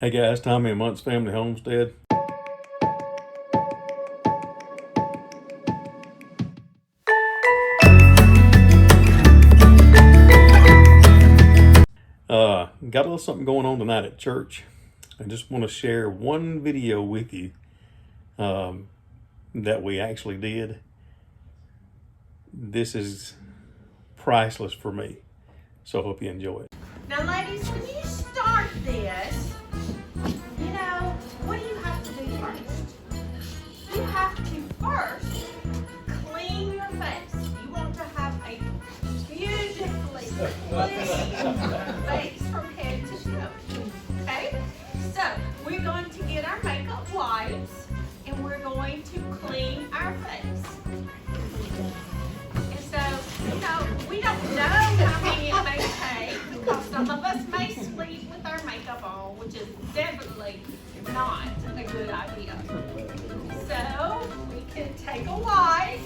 Hey guys, Tommy and Monts Family Homestead. Got a little something going on tonight at church. I just want to share one video with you that we actually did. This is priceless for me, so I hope you enjoy it. Now ladies, when you start this, what do you have to do first? You have to first clean your face. You want to have a beautifully clean face from head to toe. Okay? So we're going to get our makeup wipes and we're going to clean our face. And so, we don't know how many it may take because some of us may sleep with our makeup on, which is definitely not a good idea. So we can take a wipe.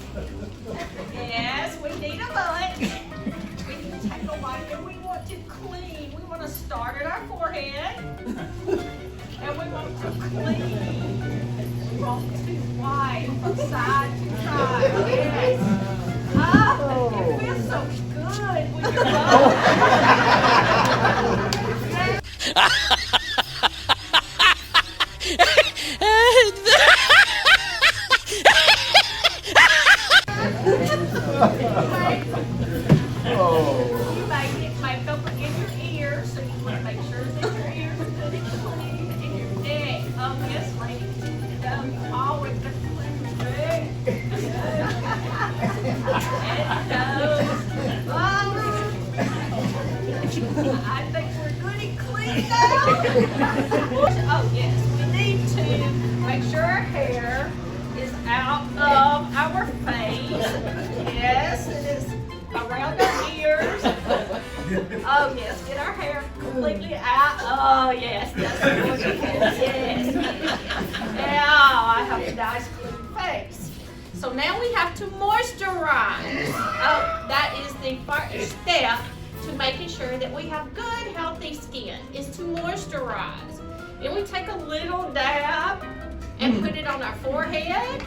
Yes, we need a bullet. We can take a wipe and we want to clean. We want to start at our forehead and we want to clean. We want to wipe from side to side. Yes. Oh, it feels so good when you're You may get makeup in your ears, so you want to make sure that your ears are good and clean, and your neck. Oh, yes, ladies. You always got to clean your neck. And nose. I think we're good and clean now. Oh, yes, we need to make sure our hair is out of our face. Yes, it is around our ears. Oh yes, get our hair completely out. Oh yes, that's gorgeous. Yes. Now I have a nice clean face. So now we have to moisturize. Oh, that is the first step to making sure that we have good, healthy skin, is to moisturize. And we take a little dab and put it on our forehead.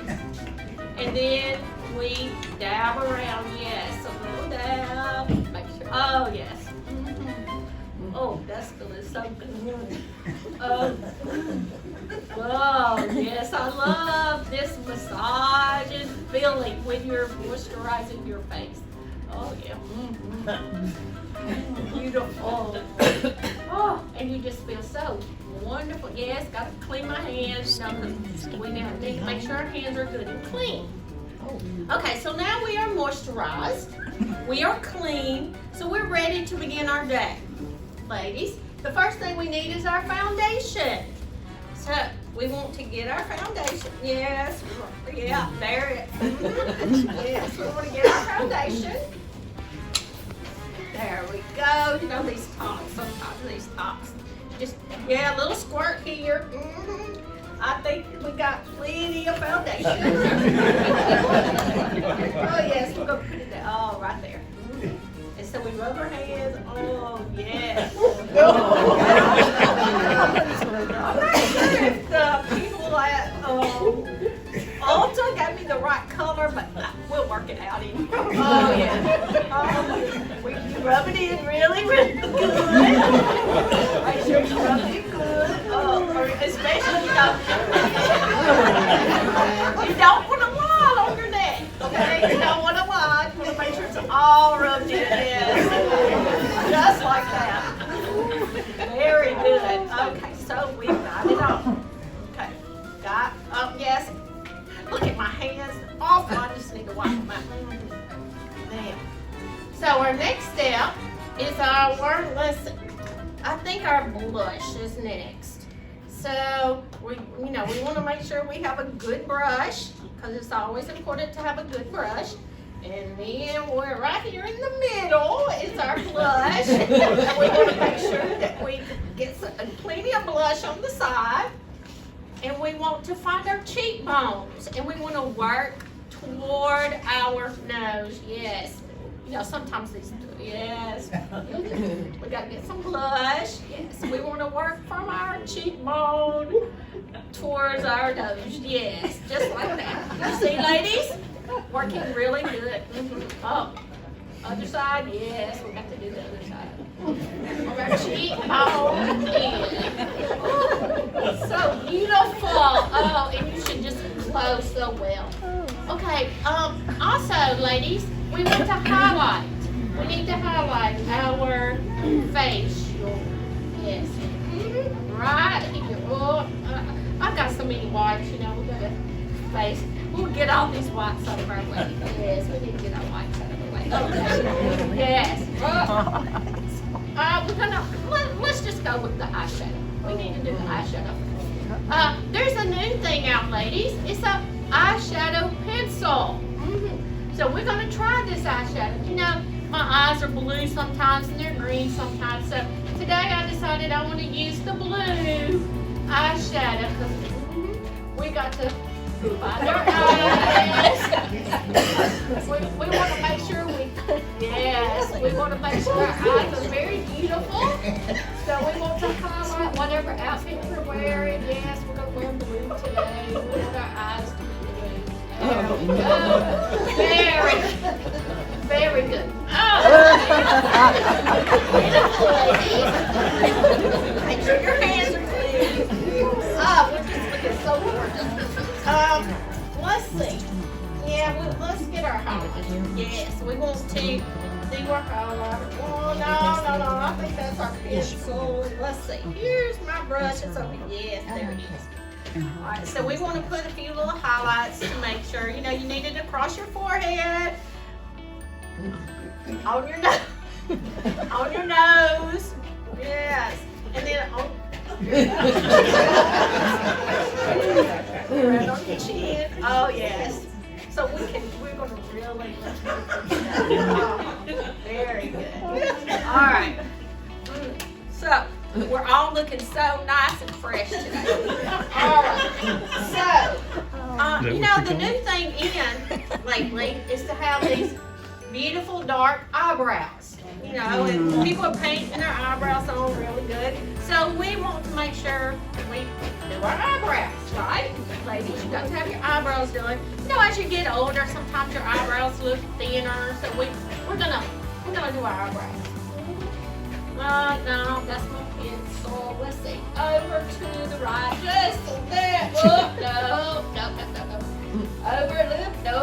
And then we dab around, yes, a little dab. Make sure, oh yes. Oh, that's feeling so good. Oh, yes, I love this massaging feeling when you're moisturizing your face. Oh, yeah. Beautiful. Oh, and you just feel so wonderful. Yes, got to clean my hands. We now need to make sure our hands are good and clean. Okay, so now we are moisturized. We are clean. So we're ready to begin our day. Ladies, the first thing we need is our foundation. So we want to get our foundation. Yes, yeah, there it is. Yes, we want to get our foundation. There we go. You know these tops, sometimes these tops. Just, yeah, a little squirt here. I think we got plenty of foundation. Oh yes, we're going to put it there. Oh, right there. And so we rub our hands. Oh, yes. I'm not sure if the people at Ulta gave me the right color, but we'll work it out anyway. Oh, yeah. We can rub it in really, really good. Make sure you rub it in good. Especially, you don't want a line on your neck, okay? You don't want a line. You want to make sure it's all rubbed in. Yes. Just like that. Very good. Okay, so we've got it on. Okay, yes. Look at my hands. Awful. I just need to wipe them out. There. So our next step is I think our blush is next. So we want to make sure we have a good brush because it's always important to have a good brush. And then we're right here in the middle is our blush. We want to make sure that we get plenty of blush on the side. And we want to find our cheekbones. And we want to work toward our nose. Yes. You know, sometimes these, yes, we gotta get some blush. Yes, we want to work from our cheekbone towards our nose. Yes, just like that. You see, ladies, working really good. Oh, other side. Yes, we got to do the other side. On our cheekbone. Yeah. So beautiful. Oh, and you should just glow so well. Okay. Also, ladies, we want to highlight. We need to highlight our facial. Yes. Right here. Oh, I've got so many whites, you know. We got a face. We'll get all these whites out of our way. Yes, we need to get our whites out of the way. Okay. Yes. We're gonna let's just go with the eyeshadow. We need to do the eyeshadow. There's a new thing out, ladies. It's a eyeshadow pencil. So we're gonna try this eyeshadow. You know, my eyes are blue sometimes and they're green sometimes. So today I decided I want to use the blue eyeshadow because we got to find our eyes. We want to make sure we want to make sure our eyes are very beautiful. So we want to highlight whatever outfit we're wearing. Yes, we're going to wear blue today. We want our eyes to be blue. There we go. Very good. Very good. Oh, beautiful, ladies. Make sure your hands are clean. Oh, we're just looking so gorgeous. Let's see. Yeah, let's get our highlighter. Yes, we want to see our highlighter. Oh, no. I think that's our pencil. Let's see. Here's my brush. It's over. Yes, there it is. All right, so we want to put a few little highlights to make sure, you know, you need it across your forehead, on your nose, on your nose, yes, and then on around on your chin. Oh yes. So we're going to really very good. All right. So we're all looking so nice and fresh today. All right. So, you know, the new thing lately is to have these beautiful dark eyebrows. You know, and people are painting their eyebrows on really good. So we want to make sure we do our eyebrows, right? Ladies, you got to have your eyebrows done. You know, as you get older, sometimes your eyebrows look thinner. So we're gonna do our eyebrows. No, that's my pencil. Let's see. Over to the right. Just a bit. Oh, no. Over a loop. No.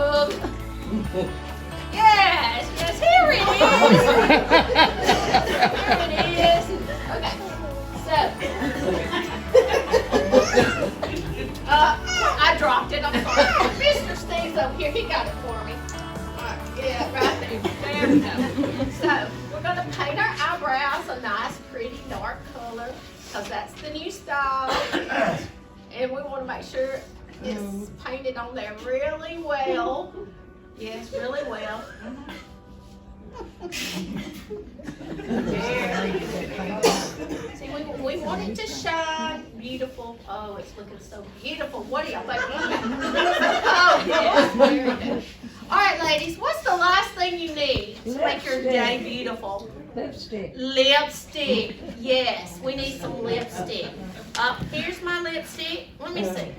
Yes, here it is. Here it is. Okay. So, I dropped it. I'm sorry. Mr. Steve's over here. He got it for me. All right. Yeah, right there. There we go. So, we're going to paint our eyebrows a nice, pretty, dark color because that's the new style. And we want to make sure it's painted on there really well. Yes, really well. Very good. See, we want it to shine beautiful. Oh, it's looking so beautiful. What do y'all think? Oh, yes, very good. All right, ladies, what's the last thing you need to make your day beautiful? Lipstick. Lipstick. Yes, we need some lipstick. Here's my lipstick. Let me see.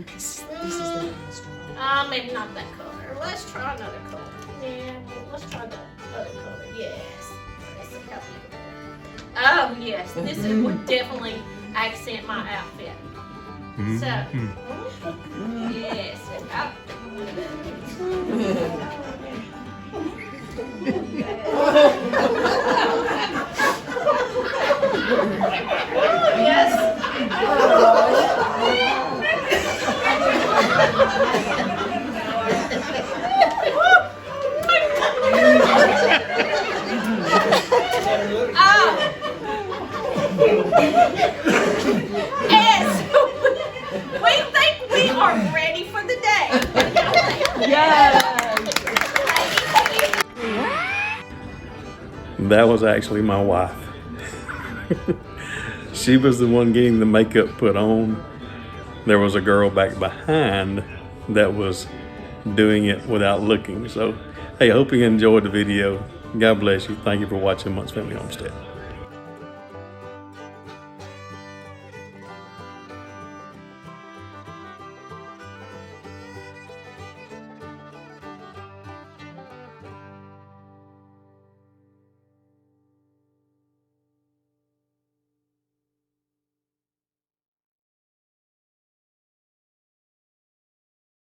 Maybe not that color. Let's try another color. Yeah, let's try the other color. Yes. Let's see how beautiful. Oh, yes. This would definitely accent my outfit. So, yes. Yes. Yes. We think we are ready for the day. Yes. That was actually my wife. She was the one getting the makeup put on. There was a girl back behind that was doing it without looking. So, hey, I hope you enjoyed the video. God bless you. Thank you for watching Monts Family Homestead.